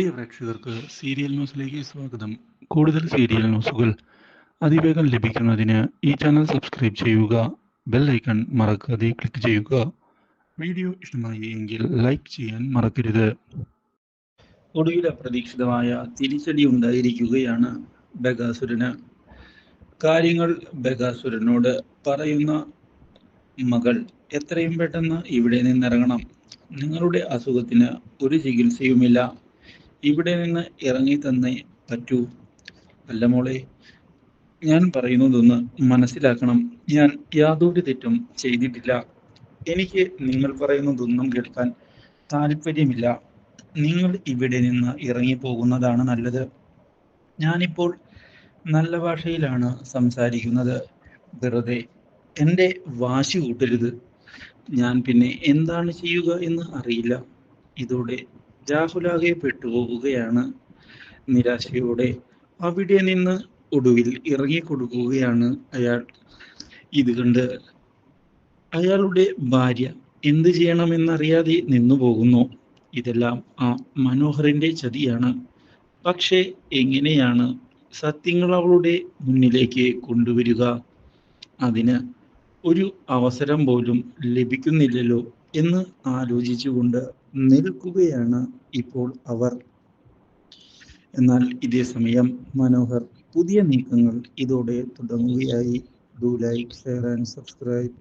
പ്രിയ പ്രേക്ഷകർക്ക് സീരിയൽ ന്യൂസിലേക്ക് സ്വാഗതം. കൂടുതൽ സീരിയൽ ന്യൂസുകൾ അതിവേഗം ലഭിക്കുന്നതിന് ഈ ചാനൽ സബ്സ്ക്രൈബ് ചെയ്യുക. ബെൽ ഐക്കൺ മറക്കാതെ ക്ലിക്ക് ചെയ്യുക. വീഡിയോ ഇഷ്ടമായി എങ്കിൽ ലൈക്ക് ചെയ്യാൻ മറക്കരുത്. ഒടുവിൽ അപ്രതീക്ഷിതമായ തിരിച്ചടി ഉണ്ടായിരിക്കുകയാണ് ബകാസുരന്. കാര്യങ്ങൾ ബകാസുരനോട് പറയുന്ന മകൾ എത്രയും പെട്ടെന്ന് ഇവിടെ നിന്നിറങ്ങണം. നിങ്ങളുടെ അസുഖത്തിന് ഒരു ചികിത്സയുമില്ല. ഇവിടെ നിന്ന് ഇറങ്ങി തന്നേ പറ്റൂ. അല്ല മോളെ, ഞാൻ പറയുന്നതൊന്ന് മനസ്സിലാക്കണം. ഞാൻ യാതൊരു തെറ്റും ചെയ്തിട്ടില്ല. എനിക്ക് നിങ്ങൾ പറയുന്നതൊന്നും കേൾക്കാൻ താല്പര്യമില്ല. നിങ്ങൾ ഇവിടെ നിന്ന് ഇറങ്ങി പോകുന്നതാണ് നല്ലത്. ഞാനിപ്പോൾ നല്ല ഭാഷയിലാണ് സംസാരിക്കുന്നത്. വെറുതെ എൻ്റെ വാശി കൂട്ടരുത്. ഞാൻ പിന്നെ എന്താണ് ചെയ്യുക എന്ന് അറിയില്ല. ഇതോടെ രാഹുലാകെ പെട്ടുപോവുകയാണ്. നിരാശയോടെ അവിടെ നിന്ന് ഒടുവിൽ ഇറങ്ങിക്കൊടുക്കുകയാണ് അയാൾ. ഇത് കണ്ട് അയാളുടെ ഭാര്യ എന്ത് ചെയ്യണമെന്നറിയാതെ നിന്നു പോകുന്നു. ഇതെല്ലാം ആ മനോഹറിന്റെ ചതിയാണ്. പക്ഷേ എങ്ങനെയാണ് സത്യങ്ങൾ അവളുടെ മുന്നിലേക്ക് കൊണ്ടുവരിക? അതിന് ഒരു അവസരം പോലും ലഭിക്കുന്നില്ലല്ലോ എന്ന് ആലോചിച്ചുകൊണ്ട് നിൽക്കുകയാണ് ഇപ്പോൾ അവർ. എന്നാൽ ഇതേ സമയം മനോഹർ പുതിയ നീക്കങ്ങൾ ഇതോടെ തുടങ്ങുകയായി. Do like, share and subscribe.